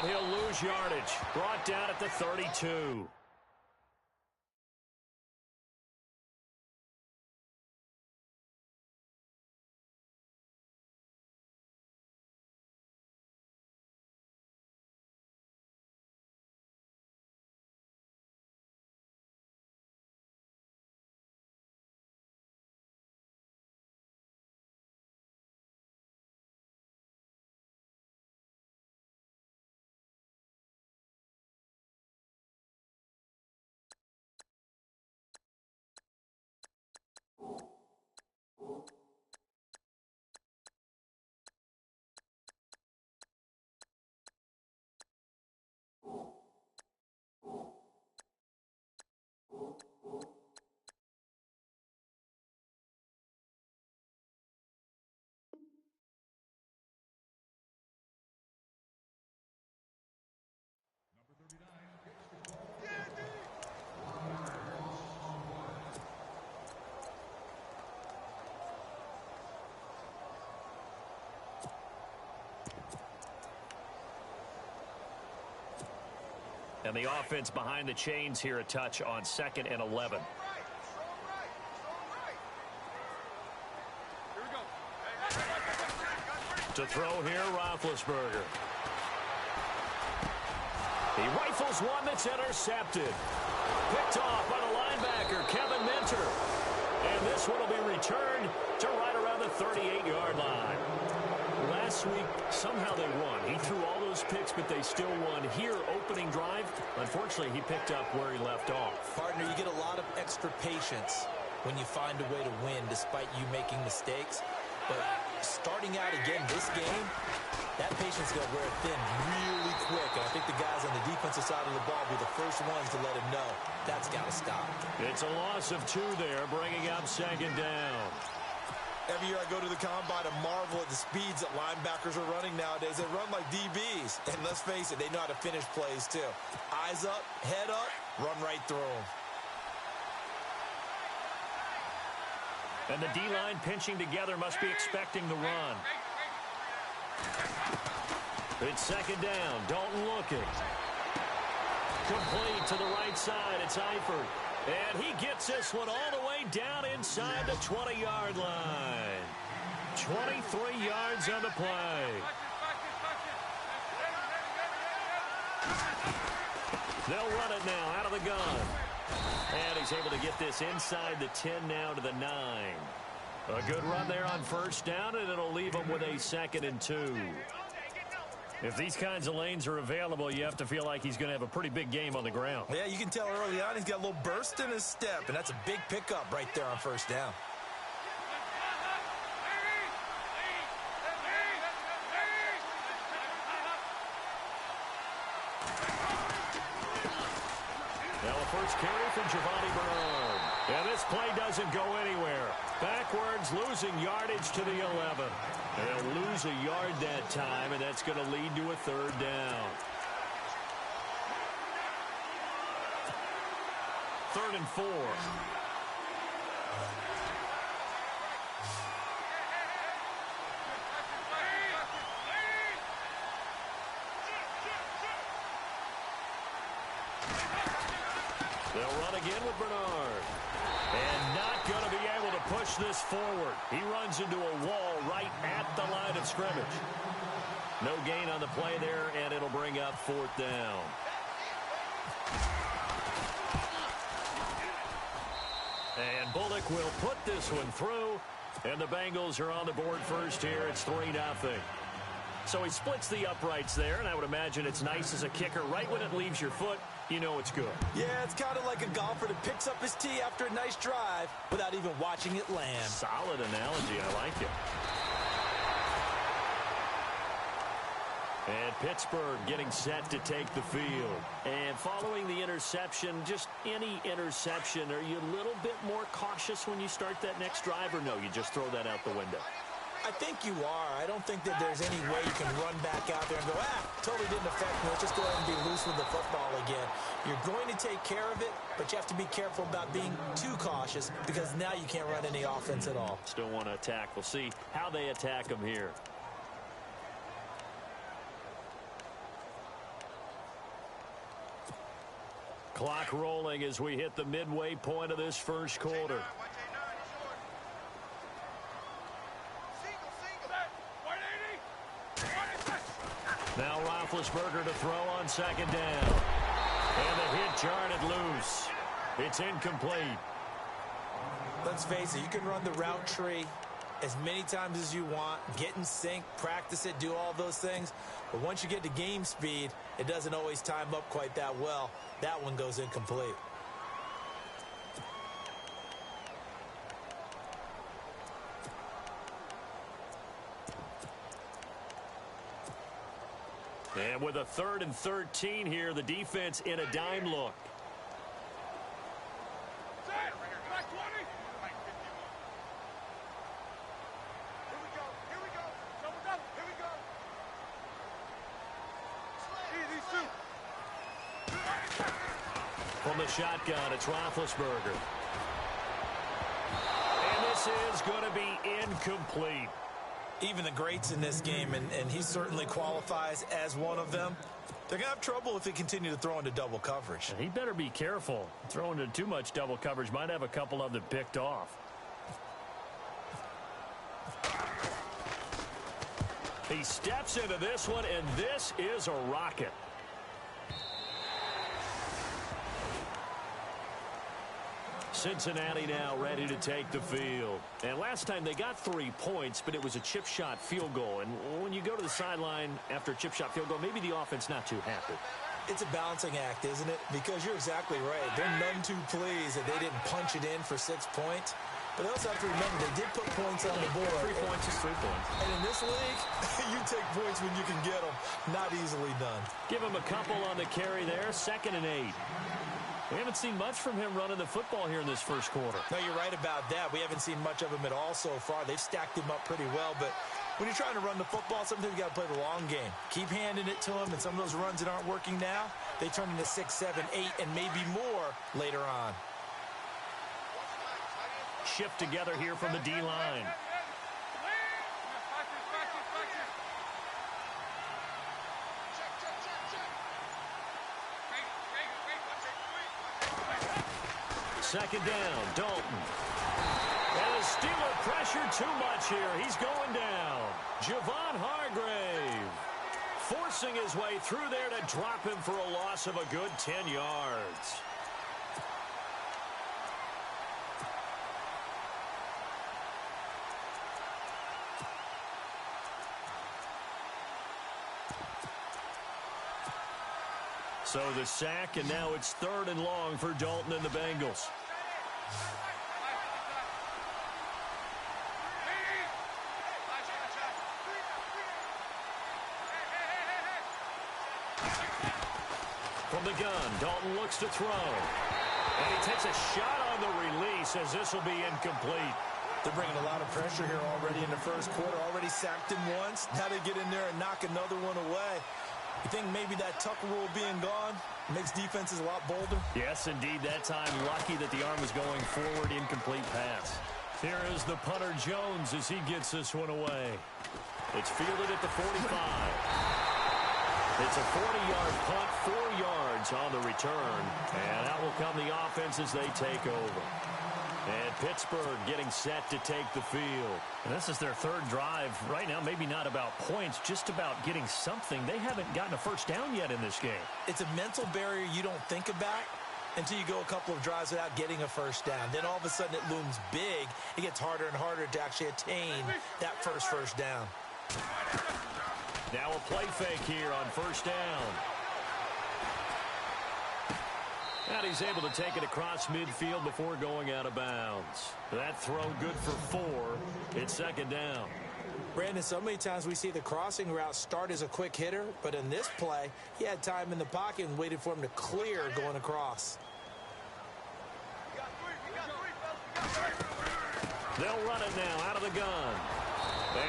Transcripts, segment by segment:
And he'll lose yardage. Brought down at the 32. And the offense behind the chains here a touch on 2nd and 11. To throw here, Roethlisberger. He rifles one that's intercepted. Picked off by the linebacker, Kevin Minter. And this one will be returned to right around the 38-yard line. Last week, somehow they won. He threw all those picks, but they still won. Here, opening drive, unfortunately, he picked up where he left off. Partner, you get a lot of extra patience when you find a way to win despite you making mistakes. But starting out again this game, that patience is going to wear thin really quick. And I think the guys on the defensive side of the ball will be the first ones to let him know that's got to stop. It's a loss of 2 there, bringing up 2nd down. Every year I go to the combine and marvel at the speeds that linebackers are running nowadays. They run like DBs. And let's face it, they know how to finish plays too. Eyes up, head up, run right through them. And the D-line pinching together must be expecting the run. It's 2nd down. Dalton looking. Complete to the right side. It's Eifert. And he gets this one all the way down inside the 20-yard line. 23 yards on the play. They'll run it now out of the gun. And he's able to get this inside the 10 now to the 9. A good run there on 1st down, and it'll leave him with a 2nd and 2. If these kinds of lanes are available, you have to feel like he's going to have a pretty big game on the ground. Yeah, you can tell early on he's got a little burst in his step, and that's a big pickup right there on 1st down. Now a first carry for Giovanni Bernard. And this play doesn't go anywhere. Backwards, losing yardage to the 11. They'll lose a yard that time, and that's going to lead to a 3rd down. 3rd and 4. They'll run again with Bernard. And not going to be able to push this forward. He runs into a wall right at the line of scrimmage. No gain on the play there, and it'll bring up 4th down. And Bullock will put this one through, and the Bengals are on the board first here. It's 3-0. So he splits the uprights there, and I would imagine it's nice as a kicker. Right when it leaves your foot, you know it's good. Yeah, it's kind of like a golfer that picks up his tee after a nice drive without even watching it land. Solid analogy. I like it. And Pittsburgh getting set to take the field. And following the interception, just any interception, are you a little bit more cautious when you start that next drive, or no, you just throw that out the window? I think you are. I don't think that there's any way you can run back out there and go, totally didn't affect me. Let's just go ahead and be loose with the football again. You're going to take care of it, but you have to be careful about being too cautious because now you can't run any offense at all. Still want to attack. We'll see how they attack them here. Clock rolling as we hit the midway point of this first quarter. Now Roethlisberger to throw on second down. And the hit jarred it loose. It's incomplete. Let's face it, you can run the route tree as many times as you want, get in sync, practice it, do all those things. But once you get to game speed, it doesn't always time up quite that well. That one goes incomplete. And with a 3rd and 13 here, the defense in a dime look. From the shotgun, it's Roethlisberger. And this is going to be incomplete. Even the greats in this game, and he certainly qualifies as one of them, they're going to have trouble if they continue to throw into double coverage. He better be careful. Throwing into too much double coverage might have a couple of them picked off. He steps into this one, and this is a rocket. Cincinnati now ready to take the field. And last time they got 3 points, but it was a chip shot field goal. And when you go to the sideline after a chip shot field goal, maybe the offense not too happy. It's a balancing act, isn't it? Because you're exactly right. They're none too pleased that they didn't punch it in for 6 points. But they also have to remember they did put points on the board. 3 points is 3 points. And in this league, you take points when you can get them. Not easily done. Give him a couple on the carry there. 2nd and 8. We haven't seen much from him running the football here in this first quarter. No, you're right about that. We haven't seen much of him at all so far. They've stacked him up pretty well. But when you're trying to run the football, sometimes you got to play the long game. Keep handing it to him, and some of those runs that aren't working now, they turn into 6, 7, 8, and maybe more later on. Shift together here from the D-line. Second down, Dalton. And the Steeler pressure too much here. He's going down. Javon Hargrave forcing his way through there to drop him for a loss of a good 10 yards. So the sack, and now it's 3rd and long for Dalton and the Bengals. From the gun, Dalton looks to throw. And he takes a shot on the release as this will be incomplete. They're bringing a lot of pressure here already in the first quarter. Already sacked him once. Now they get in there and knock another one away. You think maybe that Tucker rule being gone makes defenses a lot bolder? Yes, indeed. That time, lucky that the arm was going forward. Incomplete pass. Here is the punter Jones as he gets this one away. It's fielded at the 45. It's a 40-yard punt, 4 yards on the return. And out will come the offense as they take over. And Pittsburgh getting set to take the field. And this is their 3rd drive. Right now, maybe not about points, just about getting something. They haven't gotten a first down yet in this game. It's a mental barrier you don't think about until you go a couple of drives without getting a first down. Then all of a sudden it looms big. It gets harder and harder to actually attain that first down. Now a play fake here on 1st down. And he's able to take it across midfield before going out of bounds. That throw good for 4. It's 2nd down. Brandon, so many times we see the crossing route start as a quick hitter, but in this play, he had time in the pocket and waited for him to clear going across. They'll run it now out of the gun.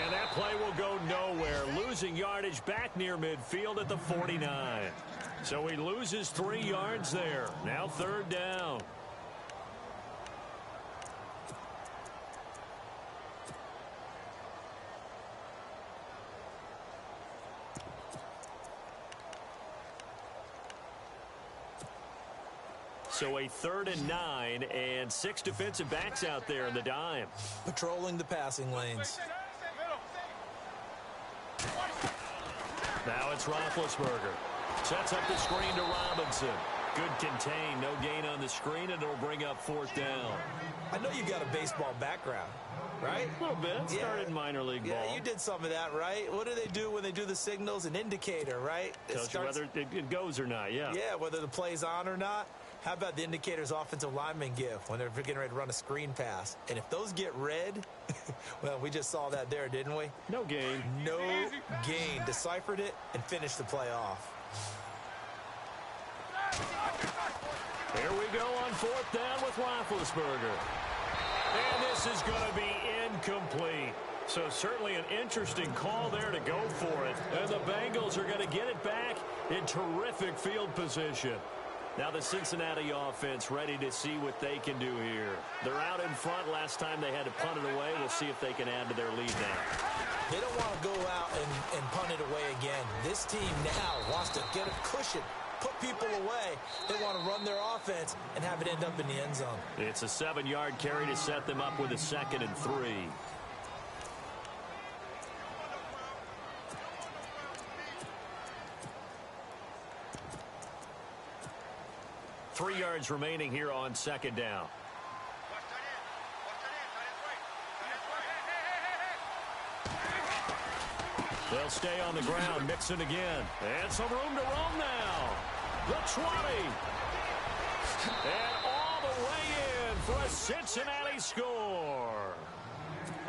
And that play will go nowhere. Losing yardage back near midfield at the 49. So he loses 3 yards there. Now 3rd down. So a 3rd and 9 and 6 defensive backs out there in the dime. Patrolling the passing lanes. Now it's Roethlisberger. Sets up the screen to Robinson. Good contain. No gain on the screen, and it'll bring up 4th down. I know you got a baseball background, right? A little bit. Started in minor league ball. Yeah, you did some of that, right? What do they do when they do the signals? An indicator, right? Tells you whether it goes or not, yeah. Yeah, whether the play's on or not. How about the indicators offensive linemen give when they're getting ready to run a screen pass? And if those get red, well, we just saw that there, didn't we? No gain. No gain. Deciphered it and finished the play off. Here we go on 4th down with Roethlisberger. And this is going to be incomplete. So certainly an interesting call there to go for it. And the Bengals are going to get it back in terrific field position. Now the Cincinnati offense ready to see what they can do here. They're out in front. Last time they had to punt it away. We'll see if they can add to their lead now. They don't want to go out and punt it away again. This team now wants to get a cushion, put people away. They want to run their offense and have it end up in the end zone. It's a 7-yard carry to set them up with a 2nd and 3. 3 yards remaining here on 2nd down. They'll stay on the ground, Mixon again. And some room to roam now. The 20. And all the way in for a Cincinnati score.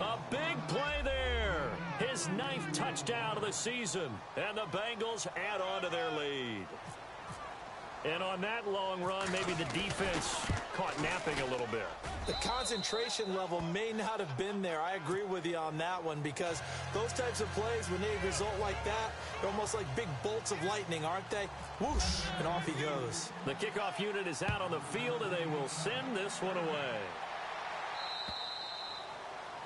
A big play there. His 9th touchdown of the season. And the Bengals add on to their lead. And on that long run, maybe the defense caught napping a little bit. The concentration level may not have been there. I agree with you on that one, because those types of plays, when they result like that, they're almost like big bolts of lightning, aren't they? Whoosh, and off he goes. The kickoff unit is out on the field, and they will send this one away.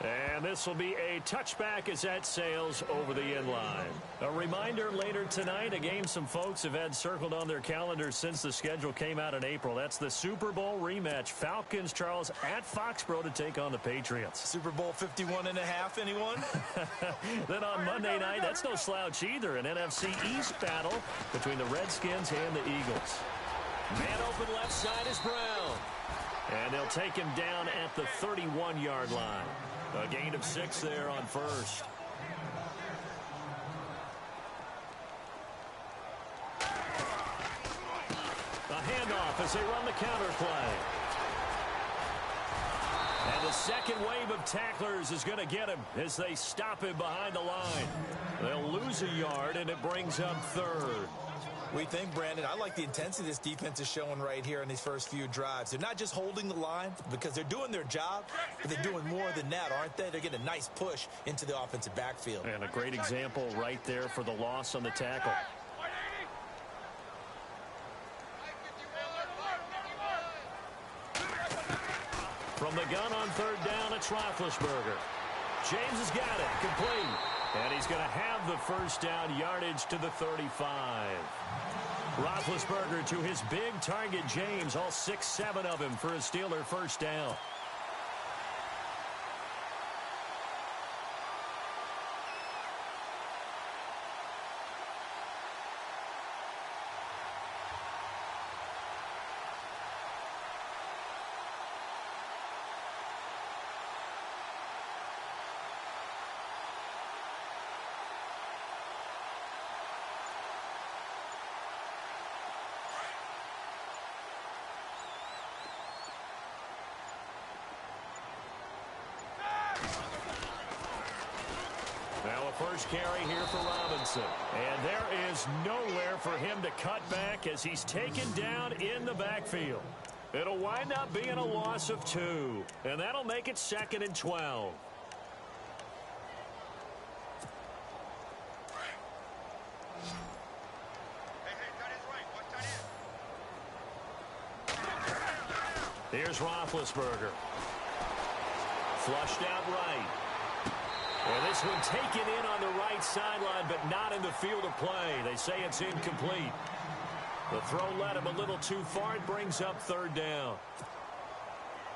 And this will be a touchback as that sails over the end line. A reminder later tonight, a game some folks have had circled on their calendars since the schedule came out in April. That's the Super Bowl rematch. Falcons, Charles, at Foxborough to take on the Patriots. Super Bowl 51.5, anyone? Then on Monday night, that's no slouch either. An NFC East battle between the Redskins and the Eagles. Man open left side is Brown. And they'll take him down at the 31-yard line. A gain of 6 there on first. A handoff as they run the counter play. And the second wave of tacklers is going to get him as they stop him behind the line. They'll lose a yard, and it brings up 3rd. We think, Brandon, I like the intensity this defense is showing right here in these first few drives. They're not just holding the line because they're doing their job, but they're doing more than that, aren't they? They're getting a nice push into the offensive backfield. And a great example right there for the loss on the tackle. From the gun on 3rd down, it's Roethlisberger. James has got it, complete. And he's going to have the first down, yardage to the 35. Roethlisberger to his big target, James, all 6-7 of him for a Steeler first down. Now a first carry here for Robinson. And there is nowhere for him to cut back as he's taken down in the backfield. It'll wind up being a loss of 2. And that'll make it 2nd and 12. Here's Roethlisberger. Flushed out right. And this one taken in on the right sideline, but not in the field of play. They say it's incomplete. The throw led him a little too far. It brings up third down.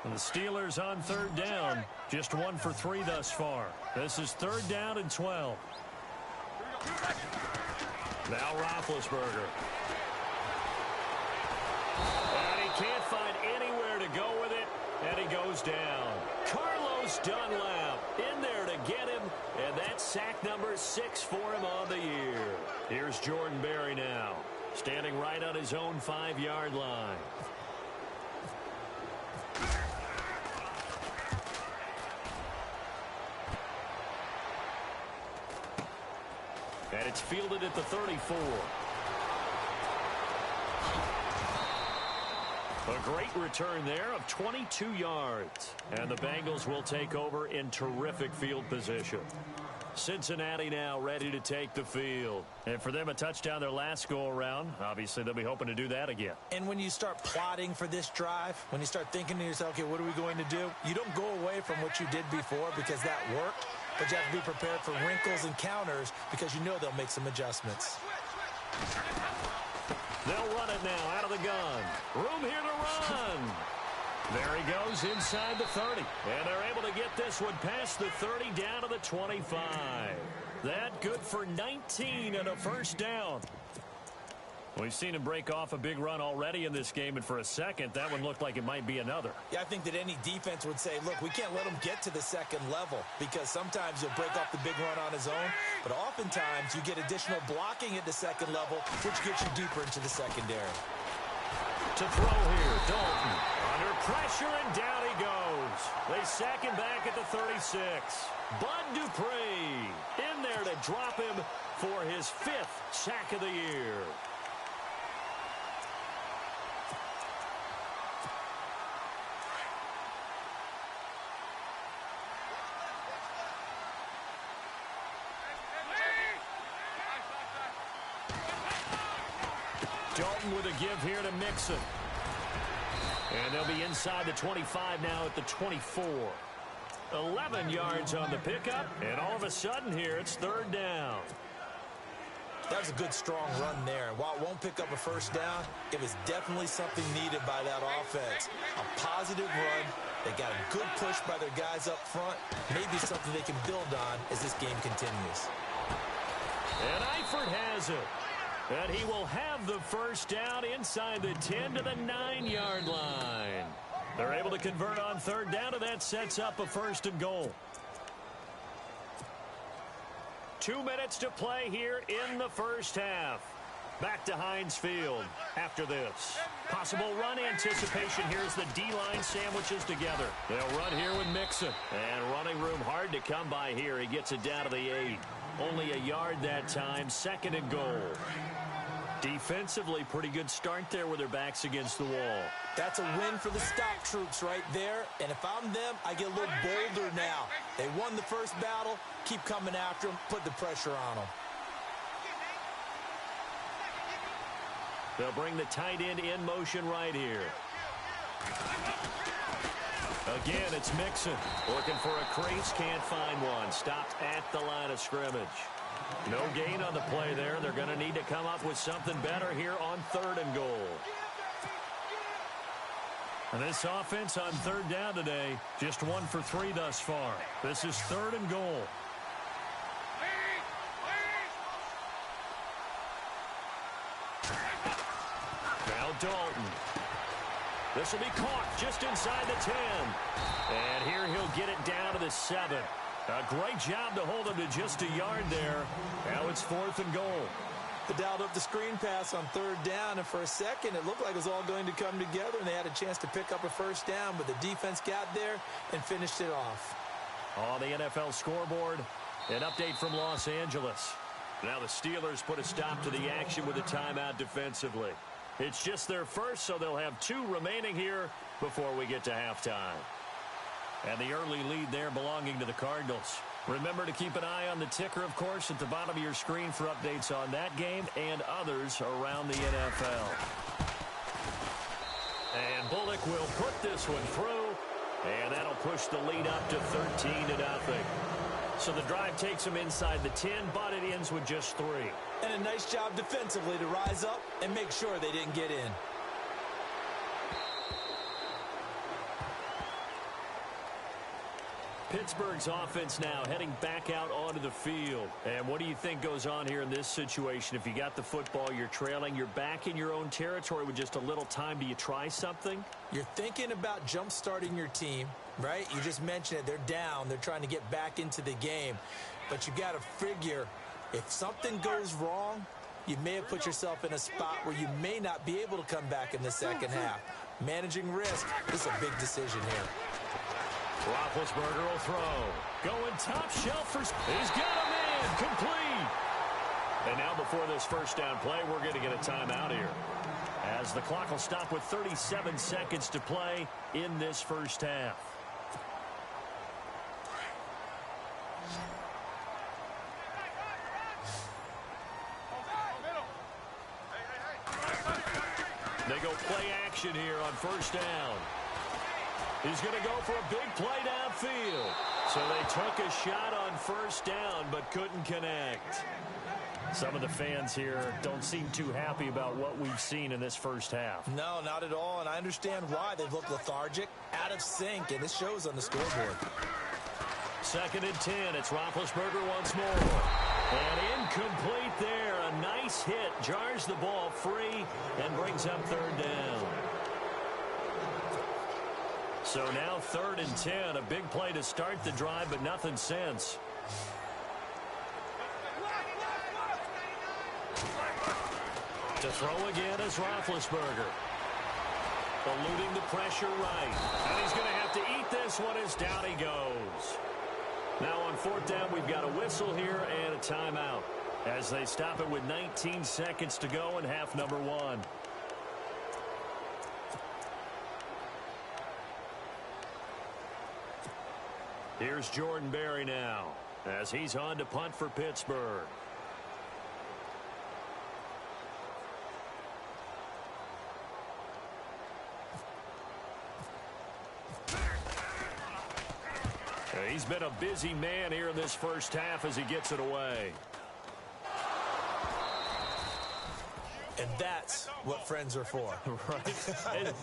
And the Steelers on third down, just 1 for 3 thus far. This is third down and 12. Now Roethlisberger. And he can't find anywhere to go with it, and he goes down. Carlos Dunlap in there to get him, and that's sack number 6 for him on the year. Here's Jordan Berry now, standing right on his own 5-yard line. And it's fielded at the 34. A great return there of 22 yards. And the Bengals will take over in terrific field position. Cincinnati now ready to take the field. And for them, a touchdown their last go-around. Obviously, they'll be hoping to do that again. And when you start plotting for this drive, when you start thinking to yourself, okay, what are we going to do? You don't go away from what you did before because that worked. But you have to be prepared for wrinkles and counters because you know they'll make some adjustments. They'll run it now out of the gun. Room here to run. There he goes inside the 30. And they're able to get this one past the 30 down to the 25. That good for 19 and a first down. We've seen him break off a big run already in this game, and for a second, that one looked like it might be another. Yeah, I think that any defense would say, look, we can't let him get to the second level because sometimes he'll break off the big run on his own, but oftentimes you get additional blocking at the second level, which gets you deeper into the secondary. To throw here, Dalton under pressure, and down he goes. They sack him back at the 36. Bud Dupree in there to drop him for his 5th sack of the year. Dalton with a give here to Mixon. And they'll be inside the 25 now at the 24. 11 yards on the pickup, and all of a sudden here it's third down. That was a good, strong run there. While it won't pick up a first down, it was definitely something needed by that offense. A positive run. They got a good push by their guys up front. Maybe something they can build on as this game continues. And Eifert has it. And he will have the first down inside the 10 to the 9-yard line. They're able to convert on third down, and that sets up a first and goal. 2 minutes to play here in the first half. Back to Heinz Field after this. Possible run anticipation. Here's the D-line sandwiches together. They'll run here with Mixon. And running room hard to come by here. He gets it down to the 8. Only a yard that time. Second and goal. Defensively, pretty good start there with their backs against the wall. That's a win for the stock troops right there. And if I'm them, I get a little bolder now. They won the first battle. Keep coming after them. Put the pressure on them. They'll bring the tight end in motion right here. Again, it's Mixon. Looking for a crease, can't find one. Stopped at the line of scrimmage. No gain on the play there. They're going to need to come up with something better here on third and goal. And this offense on third down today, just 1 for 3 thus far. This is third and goal. Now Dalton. This will be caught just inside the 10. And here he'll get it down to the 7. A great job to hold him to just a yard there. Now it's 4th and goal. They dialed up the screen pass on third down, and for a second it looked like it was all going to come together, and they had a chance to pick up a first down, but the defense got there and finished it off. On the NFL scoreboard, an update from Los Angeles. Now the Steelers put a stop to the action with a timeout defensively. It's just their first, so they'll have 2 remaining here before we get to halftime. And the early lead there belonging to the Cardinals. Remember to keep an eye on the ticker, of course, at the bottom of your screen for updates on that game and others around the NFL. And Bullock will put this one through, and that'll push the lead up to 13-0. So the drive takes them inside the 10, but it ends with just 3. And a nice job defensively to rise up and make sure they didn't get in. Pittsburgh's offense now heading back out onto the field. And what do you think goes on here in this situation? If you got the football, you're trailing, you're back in your own territory with just a little time. Do you try something? You're thinking about jump-starting your team, right? You just mentioned it. They're down. They're trying to get back into the game. But you got to figure if something goes wrong, you may have put yourself in a spot where you may not be able to come back in the second half. Managing risk is a big decision here. Roethlisberger will throw. Going top shelf for... He's got a man. Complete. And now before this first down play, we're going to get a timeout here, as the clock will stop with 37 seconds to play in this first half. They go play action here on first down. He's going to go for a big play downfield. So they took a shot on first down but couldn't connect. Some of the fans here don't seem too happy about what we've seen in this first half. No, not at all, and I understand why. They've looked lethargic, out of sync, and it shows on the scoreboard. 2nd and 10. It's Roethlisberger once more. And incomplete there. A nice hit. Jars the ball free and brings up 3rd down. So now 3rd and 10. A big play to start the drive, but nothing since. To throw again is Roethlisberger. Eluding the pressure right. And he's going to have to eat this one as down he goes. Now on 4th down, we've got a whistle here and a timeout, as they stop it with 19 seconds to go in half number 1. Here's Jordan Berry now, as he's on to punt for Pittsburgh. He's been a busy man here in this first half as he gets it away. And that's what friends are for. Right.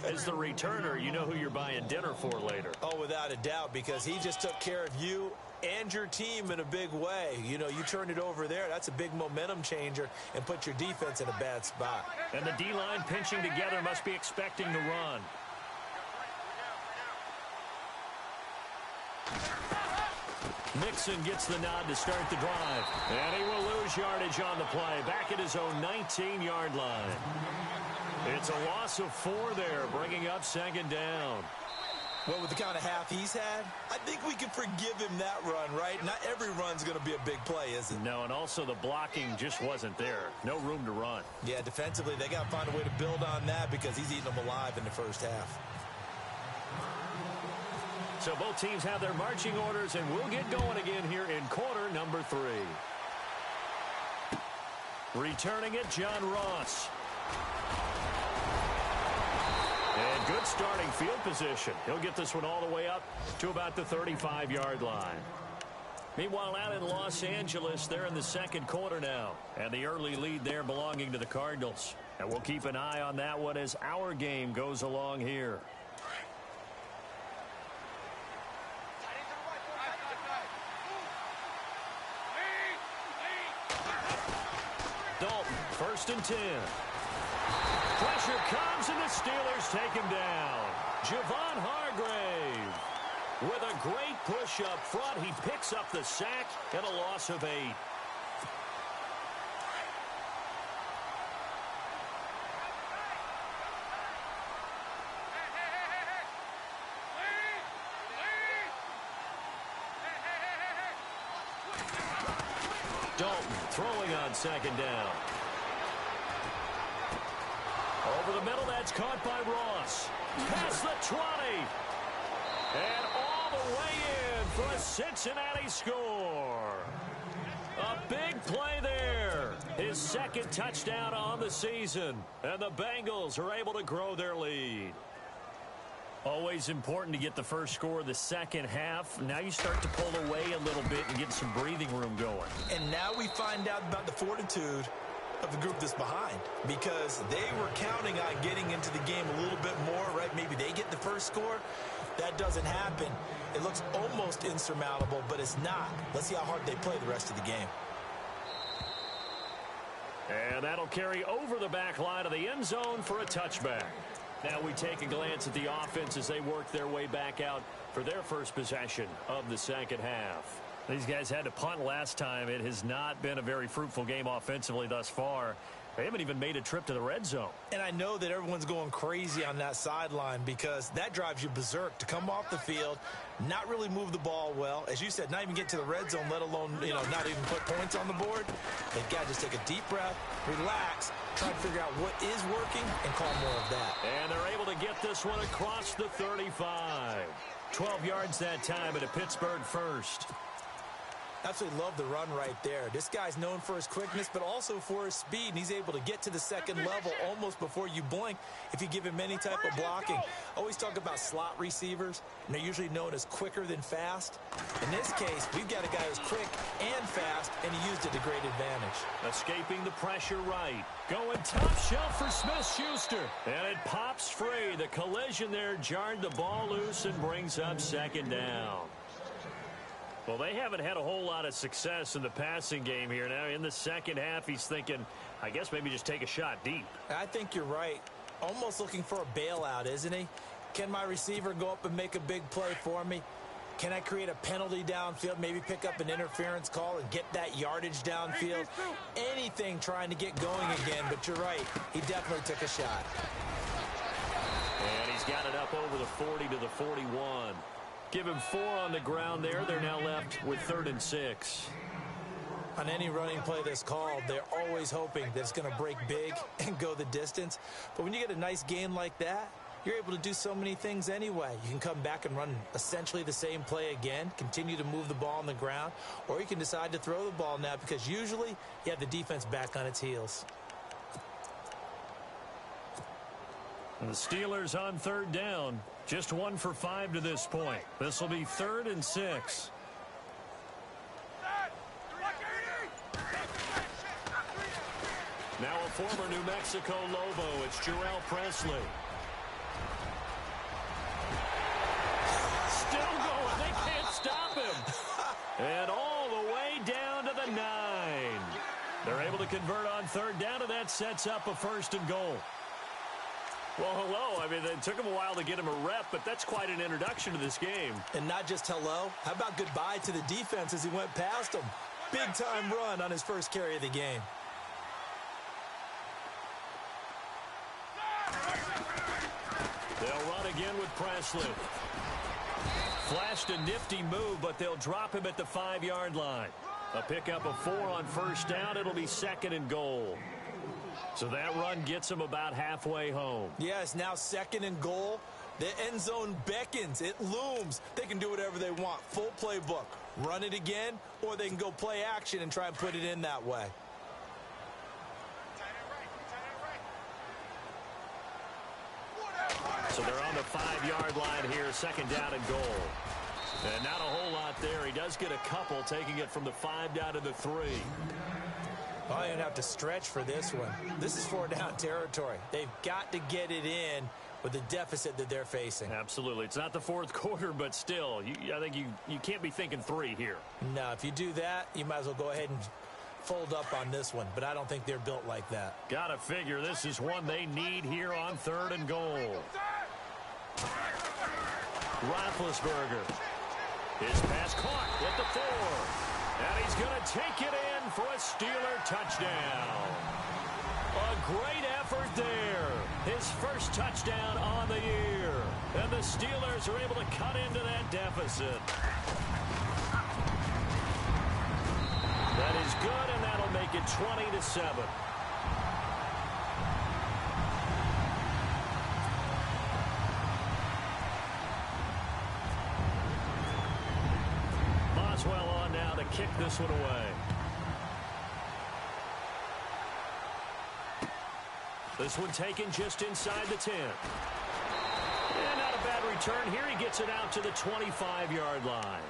As the returner, you know who you're buying dinner for later. Oh, without a doubt, because he just took care of you and your team in a big way. You know, you turned it over there. That's a big momentum changer and put your defense in a bad spot. And the D-line pinching together must be expecting the run. Mixon gets the nod to start the drive. And he will lose yardage on the play, back at his own 19-yard line. It's a loss of 4 there, bringing up 2nd down. Well, with the kind of half he's had, I think we can forgive him that run, right? Not every run's going to be a big play, is it? No, and also the blocking just wasn't there. No room to run. Yeah, defensively, they got to find a way to build on that because he's eating them alive in the first half. So both teams have their marching orders, and we'll get going again here in quarter number 3. Returning it, John Ross. And good starting field position. He'll get this one all the way up to about the 35-yard line. Meanwhile, out in Los Angeles, they're in the 2nd quarter now. And the early lead there belonging to the Cardinals. And we'll keep an eye on that one as our game goes along here. Dalton, 1st and 10. Pressure comes, and the Steelers take him down. Javon Hargrave with a great push up front. He picks up the sack and a loss of 8. Dalton throwing on 2nd down. Over the middle, that's caught by Ross. Past the 20. And all the way in for a Cincinnati score. A big play there. His 2nd touchdown on the season. And the Bengals are able to grow their lead. Always important to get the first score of the second half. Now you start to pull away a little bit and get some breathing room going. And now we find out about the fortitude of the group that's behind, because they were counting on getting into the game a little bit more, right? Maybe they get the first score. That doesn't happen. It looks almost insurmountable, but it's not. Let's see how hard they play the rest of the game. And that'll carry over the back line of the end zone for a touchback. Now we take a glance at the offense as they work their way back out for their first possession of the second half. These guys had to punt last time. It has not been a very fruitful game offensively thus far. They haven't even made a trip to the red zone. And I know that everyone's going crazy on that sideline because that drives you berserk to come off the field, not really move the ball well. As you said, not even get to the red zone, let alone, not even put points on the board. They've got to just take a deep breath, relax, try to figure out what is working, and call more of that. And they're able to get this one across the 35. 12 yards that time at a Pittsburgh first. Absolutely love the run right there. This guy's known for his quickness, but also for his speed, and he's able to get to the second level almost before you blink if you give him any type of blocking. Always talk about slot receivers, and they're usually known as quicker than fast. In this case, we've got a guy who's quick and fast, and he used it to great advantage. Escaping the pressure right. Going top shelf for Smith-Schuster. And it pops free. The collision there jarred the ball loose and brings up second down. Well, they haven't had a whole lot of success in the passing game here. Now, in the second half, he's thinking, I guess maybe just take a shot deep. I think you're right. Almost looking for a bailout, isn't he? Can my receiver go up and make a big play for me? Can I create a penalty downfield, maybe pick up an interference call and get that yardage downfield? Anything trying to get going again, but you're right. He definitely took a shot. And he's got it up over the 40 to the 41. Give him 4 on the ground there. They're now left with 3rd and 6. On any running play that's called, they're always hoping that it's going to break big and go the distance. But when you get a nice gain like that, you're able to do so many things anyway. You can come back and run essentially the same play again, continue to move the ball on the ground, or you can decide to throw the ball now because usually you have the defense back on its heels. And the Steelers on 3rd down. Just 1 for 5 to this point. This will be 3rd and 6. Now a former New Mexico Lobo. It's Jarrell Presley. Still going. They can't stop him. And all the way down to the 9. They're able to convert on 3rd down, and that sets up a 1st and goal. Well, hello. I mean, it took him a while to get him a rep, but that's quite an introduction to this game. And not just hello. How about goodbye to the defense as he went past him? Big-time run on his first carry of the game. They'll run again with Presley. Flashed a nifty move, but they'll drop him at the 5-yard line. A pickup of 4 on 1st down. It'll be 2nd and goal. So that run gets them about halfway home. Yes, now 2nd and goal. The end zone beckons. It looms. They can do whatever they want. Full playbook. Run it again, or they can go play action and try and put it in that way. So they're on the 5-yard line here, 2nd down and goal. And not a whole lot there. He does get a couple, taking it from the 5 down to the 3. Oh, you're going to have to stretch for this one. This is 4-down territory. They've got to get it in with the deficit that they're facing. Absolutely. It's not the 4th quarter, but still, I think you can't be thinking 3 here. No, if you do that, you might as well go ahead and fold up on this one, but I don't think they're built like that. Got to figure this is one they need here on 3rd and goal. Roethlisberger. His pass caught with the 4. And he's going to take it in for a Steeler touchdown. A great effort there. His first touchdown on the year. And the Steelers are able to cut into that deficit. That is good, and that'll make it 20-7. Boswell on now to kick this one away. This one taken just inside the 10. And not a bad return here. He gets it out to the 25-yard line.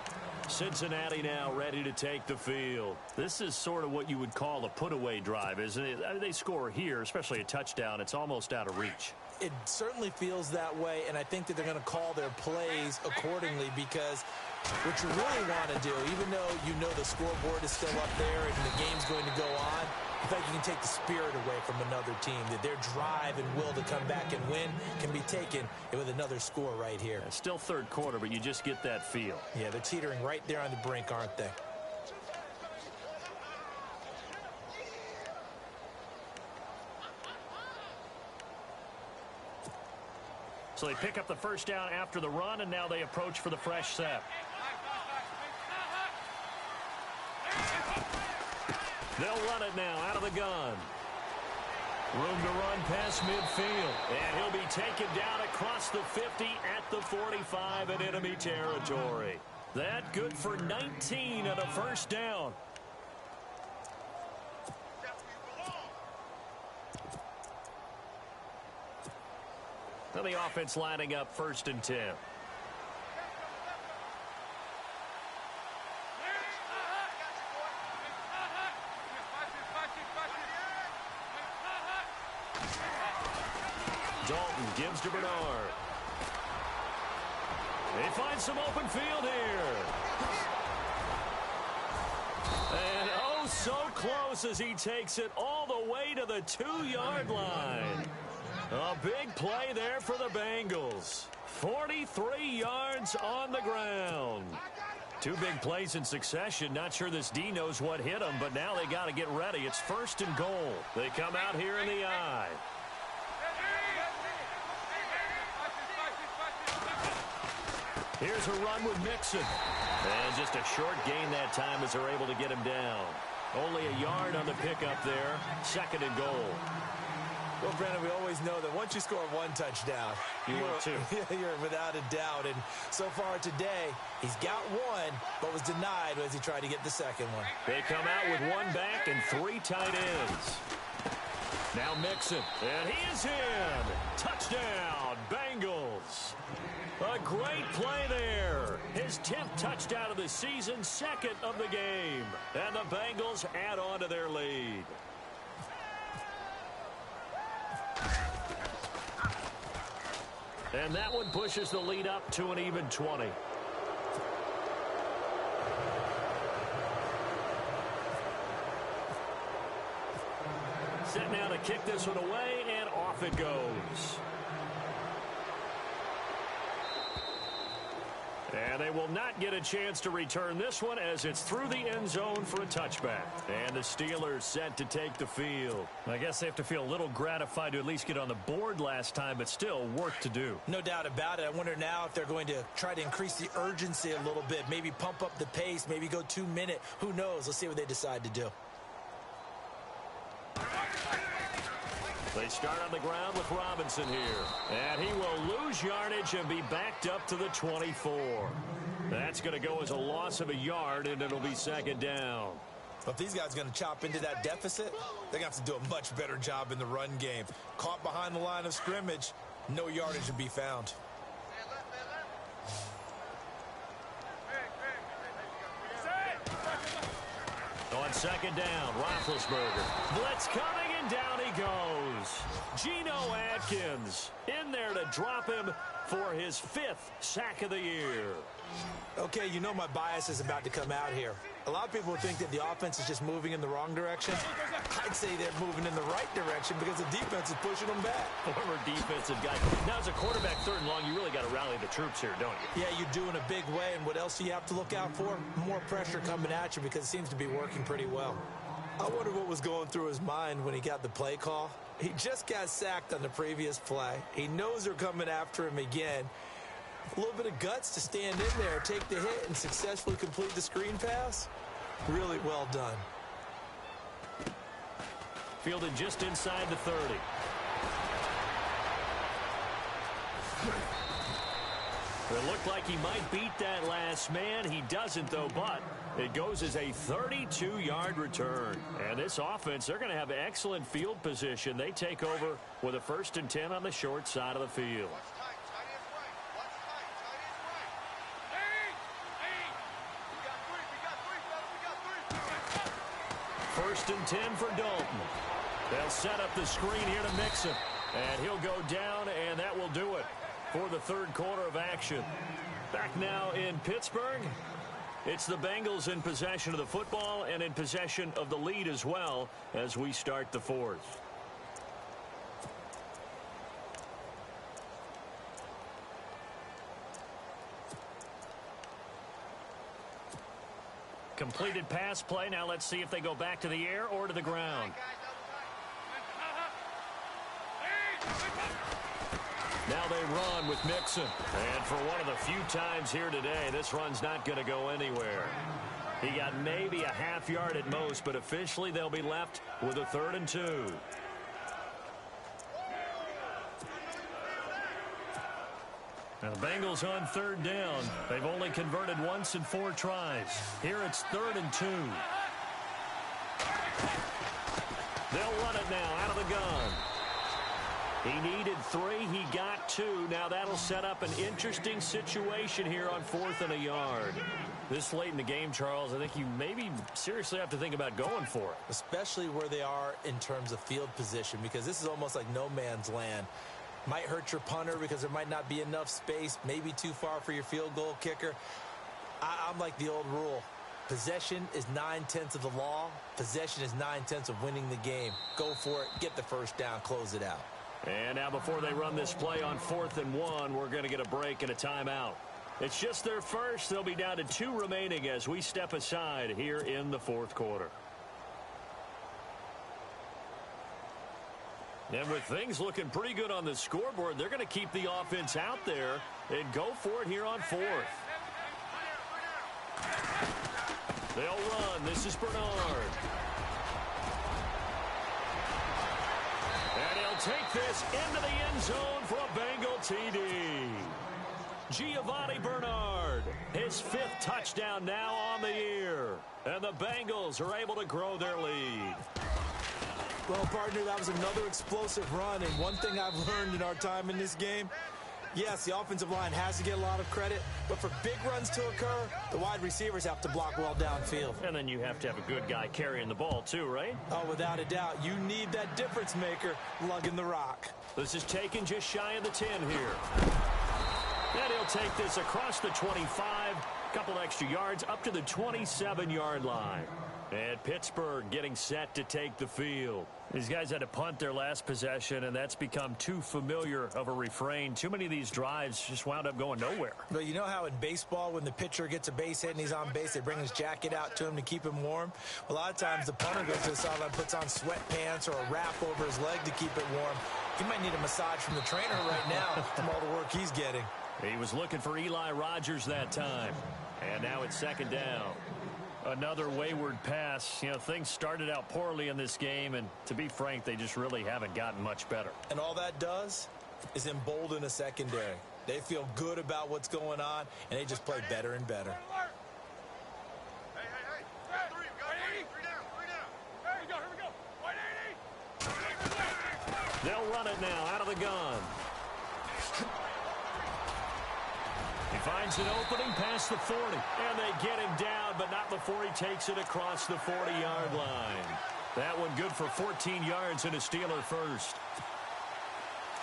Cincinnati now ready to take the field. This is sort of what you would call a put-away drive, isn't it? I mean, they score here, especially a touchdown. It's almost out of reach. It certainly feels that way, and I think that they're going to call their plays accordingly, because what you really want to do, even though you know the scoreboard is still up there and the game's going to go on, I think you can take the spirit away from another team, that their drive and will to come back and win can be taken with another score right here. It's still third quarter, but you just get that feel. Yeah, they're teetering right there on the brink, aren't they? So they pick up the first down after the run, and now they approach for the fresh set. They'll run it now out of the gun. Room to run past midfield. And he'll be taken down across the 50 at the 45 in enemy territory. That good for 19 and a first down. Now the offense lining up 1st and 10. Dalton gives to Bernard. They find some open field here. And oh, so close as he takes it all the way to the 2-yard line. A big play there for the Bengals. 43 yards on the ground. 2 big plays in succession. Not sure this D knows what hit him, but now they got to get ready. It's 1st and goal. They come out here in the I. Here's a run with Mixon. And just a short gain that time as they're able to get him down. Only a yard on the pickup there. 2nd and goal. Well, Brandon, we always know that once you score 1 touchdown, you're without a doubt. And so far today, he's got 1, but was denied as he tried to get the 2nd one. They come out with 1 back and 3 tight ends. Now Mixon, and he is in. Touchdown, Bengals. A great play there. His 10th touchdown of the season, 2nd of the game. And the Bengals add on to their lead. And that one pushes the lead up to an even 20. Set now to kick this one away, and off it goes. And they will not get a chance to return this one as it's through the end zone for a touchback. And the Steelers set to take the field. I guess they have to feel a little gratified to at least get on the board last time, but still work to do. No doubt about it. I wonder now if they're going to try to increase the urgency a little bit, maybe pump up the pace, maybe go 2-minute. Who knows? Let's see what they decide to do. They start on the ground with Robinson here. And he will lose yardage and be backed up to the 24. That's going to go as a loss of a yard, and it'll be 2nd down. Well, if these guys are going to chop into that deficit, they're going to have to do a much better job in the run game. Caught behind the line of scrimmage, no yardage to be found. On 2nd down, Roethlisberger. Blitz coming, and down he goes. Geno Atkins in there to drop him for his 5th sack of the year. Okay, you know my bias is about to come out here. A lot of people think that the offense is just moving in the wrong direction. I'd say they're moving in the right direction because the defense is pushing them back. Former defensive guy. Now, as a quarterback, 3rd and long, you really got to rally the troops here, don't you? Yeah, you do in a big way. And what else do you have to look out for? More pressure coming at you because it seems to be working pretty well. I wonder what was going through his mind when he got the play call. He just got sacked on the previous play. He knows they're coming after him again. A little bit of guts to stand in there, take the hit, and successfully complete the screen pass. Really well done. Fielded just inside the 30. It looked like he might beat that last man. He doesn't, though, but it goes as a 32-yard return. And this offense, they're going to have excellent field position. They take over with a 1st and 10 on the short side of the field. First and 10 for Dalton. They'll set up the screen here to Mixon. And he'll go down, and that will do it for the third quarter of action. Back now in Pittsburgh. It's the Bengals in possession of the football and in possession of the lead as well as we start the fourth. Completed pass play. Now let's see if they go back to the air or to the ground. Now they run with Mixon. And for one of the few times here today, this run's not going to go anywhere. He got maybe a half yard at most, but officially they'll be left with a 3rd and 2. Now the Bengals on 3rd down. They've only converted once in 4 tries. Here it's 3rd and 2. They'll run it now out of the gun. He needed 3. He got 2. Now that'll set up an interesting situation here on 4th and a yard. This late in the game, Charles, I think you maybe seriously have to think about going for it. Especially where they are in terms of field position, because this is almost like no man's land. Might hurt your punter because there might not be enough space, maybe too far for your field goal kicker. I'm like the old rule. Possession is 9/10 of the law. Possession is 9/10 of winning the game. Go for it. Get the first down. Close it out. And now before they run this play on 4th and 1, we're going to get a break and a timeout. It's just their first. They'll be down to 2 remaining as we step aside here in the 4th quarter. And with things looking pretty good on the scoreboard, they're going to keep the offense out there and go for it here on 4th. They'll run. This is Bernard. And he'll take this into the end zone for a Bengal TD. Giovanni Bernard, his 5th touchdown now on the year. And the Bengals are able to grow their lead. Well, partner, that was another explosive run. And one thing I've learned in our time in this game, yes, the offensive line has to get a lot of credit, but for big runs to occur, the wide receivers have to block well downfield. And then you have to have a good guy carrying the ball too, right? Oh, without a doubt. You need that difference maker lugging the rock. This is taken just shy of the 10 here. And he'll take this across the 25, couple extra yards up to the 27-yard line. And Pittsburgh getting set to take the field. These guys had to punt their last possession, and that's become too familiar of a refrain. Too many of these drives just wound up going nowhere. But you know how in baseball, when the pitcher gets a base hit and he's on base, they bring his jacket out to him to keep him warm? A lot of times the punter goes to the sideline, puts on sweatpants or a wrap over his leg to keep it warm. He might need a massage from the trainer right now from all the work he's getting. He was looking for Eli Rogers that time. And now it's 2nd down. Another wayward pass. You know, things started out poorly in this game, and to be frank, they just really haven't gotten much better. And all that does is embolden a secondary. They feel good about what's going on, and they just play better and better. They'll run it now out of the gun. He finds an opening past the 40, and they get him down, but not before he takes it across the 40-yard line. That one good for 14 yards and a Steeler first.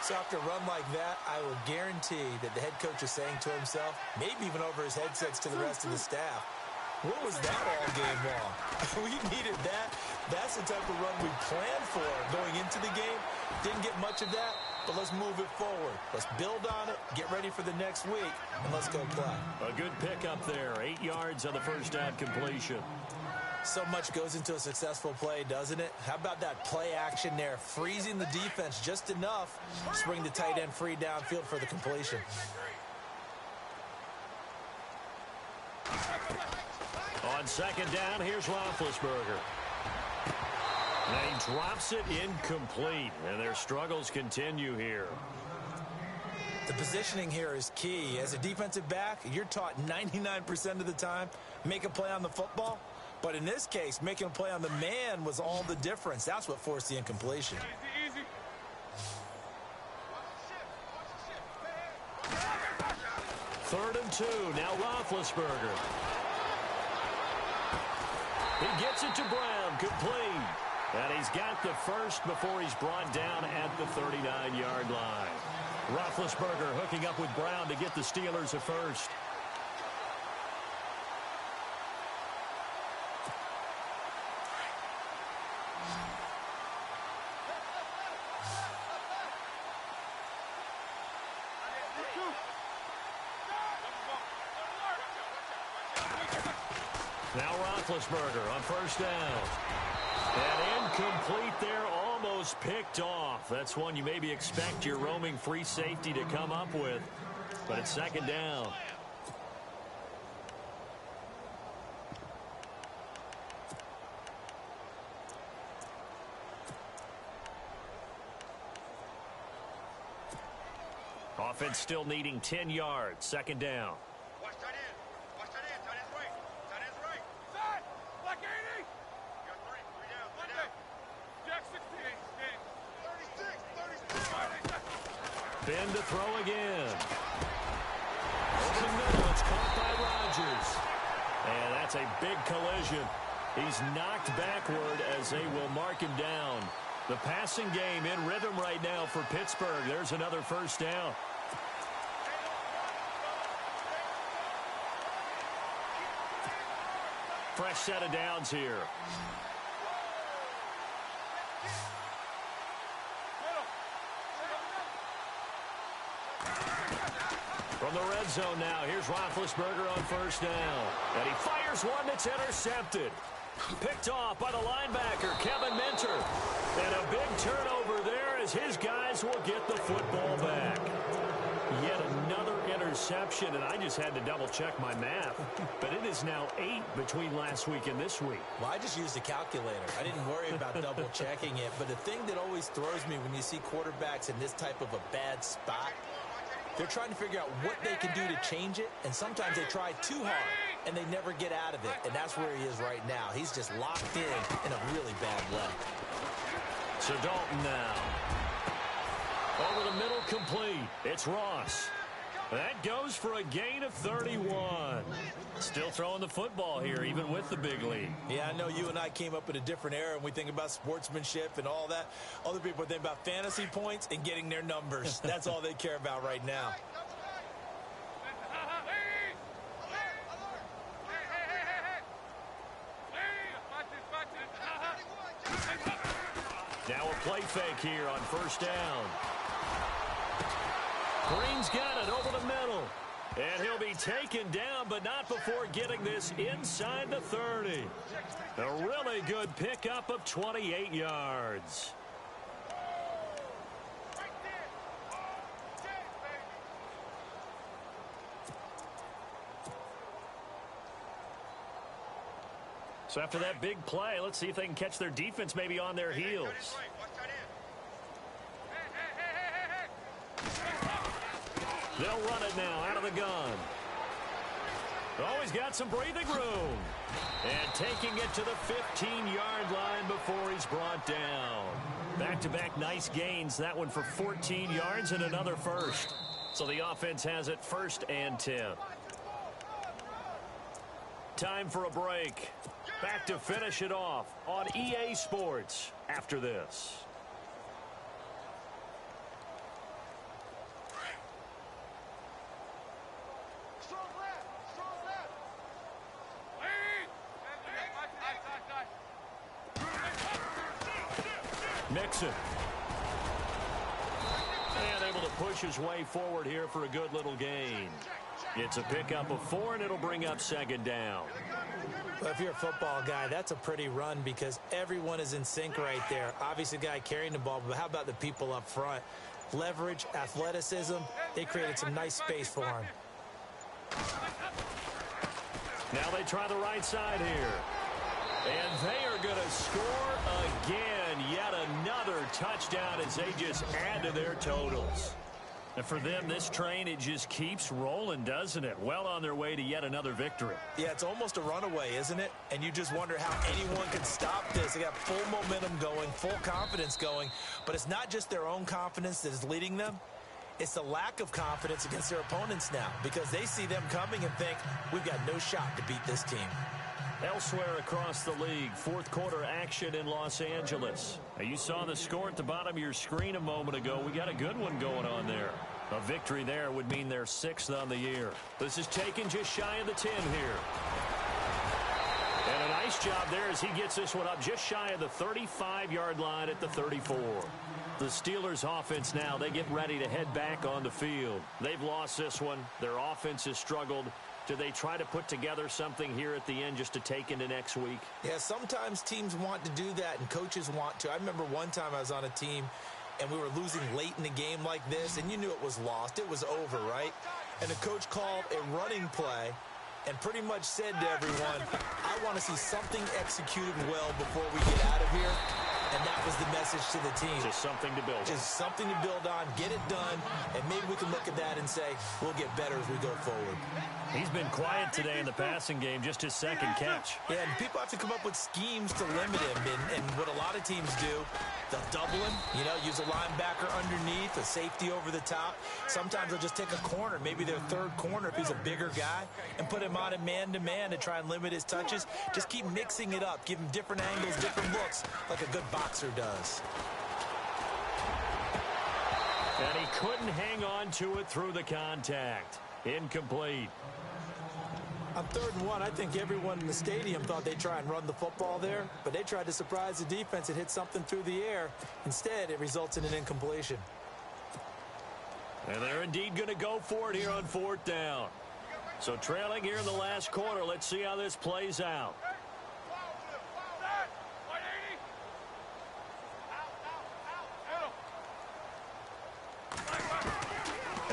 So after a run like that, I will guarantee that the head coach is saying to himself, maybe even over his headsets to the rest of the staff, what was that all game long? We needed that. That's the type of run we planned for going into the game. Didn't get much of that, but let's move it forward. Let's build on it, get ready for the next week, and let's go play. A good pickup there. 8 yards on the first down completion. So much goes into a successful play, doesn't it? How about that play action there? Freezing the defense just enough to bring the tight end free downfield for the completion. On 2nd down, here's Roethlisberger. And he drops it incomplete, and their struggles continue here. The positioning here is key. As a defensive back, you're taught 99% of the time, make a play on the football. But in this case, making a play on the man was all the difference. That's what forced the incompletion. Easy. 3rd and 2, now Roethlisberger. He gets it to Brown, complete. And he's got the first before he's brought down at the 39-yard line. Roethlisberger hooking up with Brown to get the Steelers a first. Now Roethlisberger on first down. And incomplete there, almost picked off. That's one you maybe expect your roaming free safety to come up with. But it's second down. Offense still needing 10 yards. Second down. Watch tight end. Watch tight end. Tight end's right. Tight end's right. Side. Black 80. You got three down. Three down. Jack 16. 36. Ben to throw again. Over the middle. It's caught by Rodgers. And that's a big collision. He's knocked backward as they will mark him down. The passing game in rhythm right now for Pittsburgh. There's another first down. Fresh set of downs here. From the red zone now, here's Roethlisberger on first down. And he fires one that's intercepted. Picked off by the linebacker, Kevin Minter. And a big turnover there as his guys will get the football back. Yet another interception, and I just had to double-check my math. But it is now 8 between last week and this week. Well, I just used a calculator. I didn't worry about double-checking it. But the thing that always throws me when you see quarterbacks in this type of a bad spot, they're trying to figure out what they can do to change it, and sometimes they try too hard, and they never get out of it, and that's where he is right now. He's just locked in a really bad way. So Dalton now. Over the middle, complete. It's Ross. That goes for a gain of 31. Still throwing the football here, even with the big lead. Yeah, I know you and I came up in a different era, and we think about sportsmanship and all that. Other people think about fantasy points and getting their numbers. That's all they care about right now. Now a play fake here on first down. Green's got it over the middle. And he'll be taken down, but not before getting this inside the 30. A really good pickup of 28 yards. So after that big play, let's see if they can catch their defense maybe on their heels. They'll run it now out of the gun. Always got some breathing room. And taking it to the 15-yard line before he's brought down. Back-to-back nice gains. That one for 14 yards and another first. So the offense has it first and 10. Time for a break. Back to finish it off on EA Sports after this. Mixon. And able to push his way forward here for a good little gain. It's a pickup of 4, and it'll bring up second down. Well, if you're a football guy, that's a pretty run because everyone is in sync right there. Obviously, the guy carrying the ball, but how about the people up front? Leverage, athleticism, they created some nice space for him. Now they try the right side here. And they are going to score again. Yet another touchdown as they just add to their totals. And for them, this train, it just keeps rolling, doesn't it? Well on their way to yet another victory. Yeah, it's almost a runaway, isn't it? And you just wonder how anyone can stop this. They got full momentum going, full confidence going. But it's not just their own confidence that is leading them. It's the lack of confidence against their opponents now because they see them coming and think, we've got no shot to beat this team. Elsewhere across the league, fourth quarter action in Los Angeles. Now, you saw the score at the bottom of your screen a moment ago. We got a good one going on there. A victory there would mean they're 6th on the year. This is taken just shy of the 10 here. And a nice job there as he gets this one up just shy of the 35-yard line at the 34. The Steelers' offense now, they get ready to head back on the field. They've lost this one. Their offense has struggled. Do they try to put together something here at the end just to take into next week? Yeah, sometimes teams want to do that and coaches want to. I remember one time I was on a team and we were losing late in the game like this, and you knew it was lost. It was over, right? And the coach called a running play and pretty much said to everyone, I want to see something executed well before we get out of here. And that was the message to the team. Just something to build on. Just something to build on, get it done, and maybe we can look at that and say, we'll get better as we go forward. He's been quiet today in the passing game, just his second catch. Yeah, and people have to come up with schemes to limit him. And what a lot of teams do, they'll double him, use a linebacker underneath, a safety over the top. Sometimes they'll just take a corner, maybe their third corner if he's a bigger guy, and put him on a man-to-man to try and limit his touches. Just keep mixing it up, give him different angles, different looks, like a good boxer does. And he couldn't hang on to it through the contact. Incomplete. On 3rd and 1, I think everyone in the stadium thought they'd try and run the football there, but they tried to surprise the defense and hit something through the air. Instead, it results in an incompletion. And they're indeed going to go for it here on 4th down. So trailing here in the last quarter, let's see how this plays out.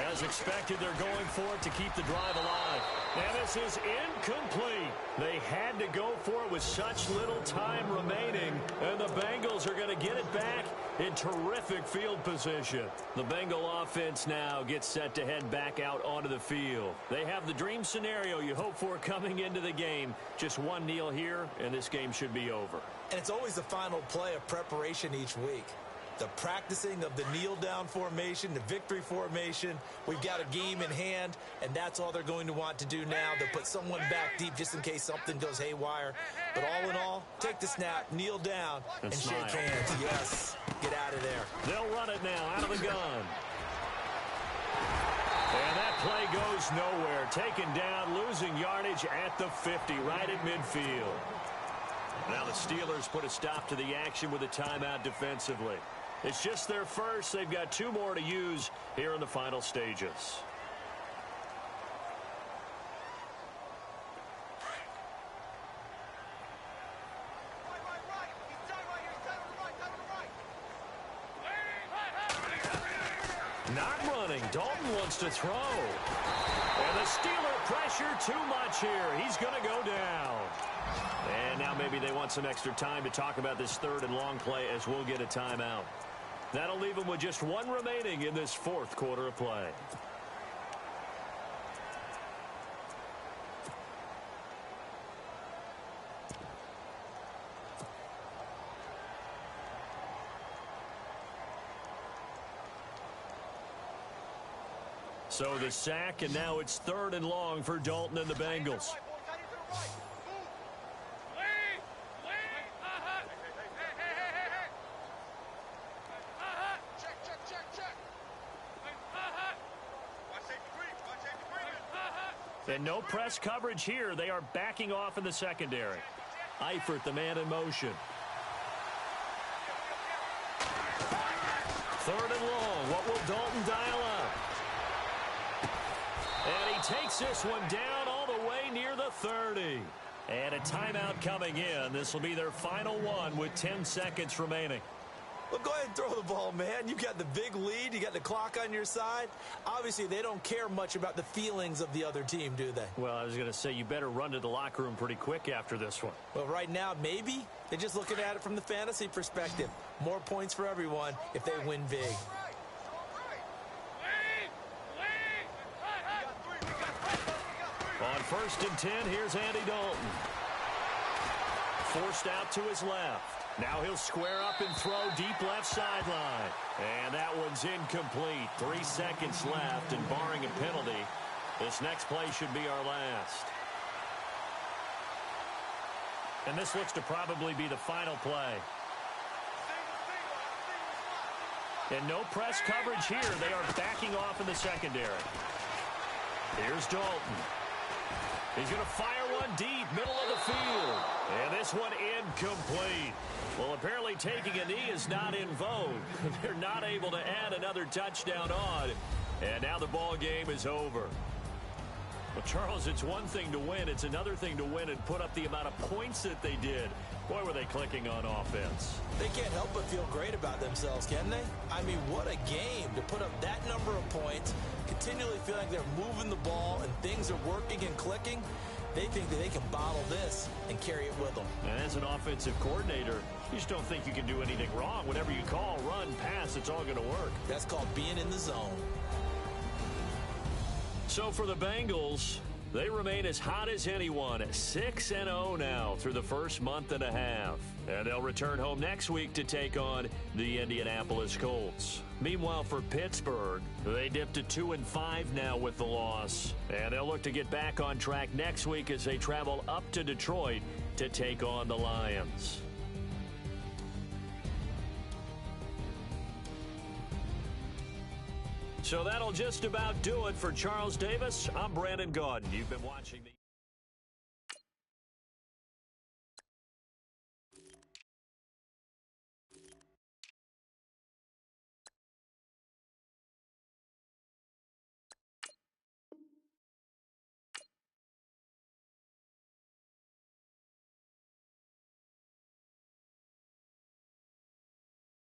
As expected, they're going for it to keep the drive alive. And this is incomplete. They had to go for it with such little time remaining. And the Bengals are going to get it back in terrific field position. The Bengal offense now gets set to head back out onto the field. They have the dream scenario you hope for coming into the game. Just one kneel here, and this game should be over. And it's always the final play of preparation each week. The practicing of the kneel-down formation, the victory formation. We've got a game in hand, and that's all they're going to want to do now. They'll put someone back deep just in case something goes haywire. But all in all, take the snap, kneel down, and shake hands. Yes, get out of there. They'll run it now out of the gun. And that play goes nowhere. Taken down, losing yardage at the 50, right at midfield. Now the Steelers put a stop to the action with a timeout defensively. It's just their first. They've got 2 more to use here in the final stages. Not running. Dalton wants to throw. And the Steeler pressure too much here. He's going to go down. And now maybe they want some extra time to talk about this 3rd and long play as we'll get a timeout. That'll leave them with just 1 remaining in this 4th quarter of play. So the sack, and now it's 3rd and long for Dalton and the Bengals. And no press coverage here. They are backing off in the secondary. Eifert, the man in motion. 3rd and long. What will Dalton dial up? And he takes this one down all the way near the 30. And a timeout coming in. This will be their final one with 10 seconds remaining. Well, go ahead and throw the ball, man. You got the big lead. You got the clock on your side. Obviously, they don't care much about the feelings of the other team, do they? Well, I was going to say, you better run to the locker room pretty quick after this one. Well, right now, maybe. They're just looking at it from the fantasy perspective. More points for everyone if they win big. On 1st and 10, here's Andy Dalton. Forced out to his left. Now he'll square up and throw deep left sideline. And that one's incomplete. 3 seconds left, and barring a penalty, this next play should be our last. And this looks to probably be the final play. And no press coverage here. They are backing off in the secondary. Here's Dalton. He's going to fire one deep, middle of the field. And this one incomplete. Well, apparently taking a knee is not in vogue. They're not able to add another touchdown on. And now the ball game is over. Well, Charles, it's one thing to win. It's another thing to win and put up the amount of points that they did. Boy, were they clicking on offense. They can't help but feel great about themselves, can they? I mean, what a game to put up that number of points, continually feel like they're moving the ball and things are working and clicking. They think that they can bottle this and carry it with them. And as an offensive coordinator, you just don't think you can do anything wrong. Whatever you call, run, pass, it's all going to work. That's called being in the zone. So for the Bengals, they remain as hot as anyone, 6-0 now through the first month and a half. And they'll return home next week to take on the Indianapolis Colts. Meanwhile, for Pittsburgh, they dipped to 2-5 now with the loss. And they'll look to get back on track next week as they travel up to Detroit to take on the Lions. So that'll just about do it for Charles Davis. I'm Brandon Gaudin. You've been watching the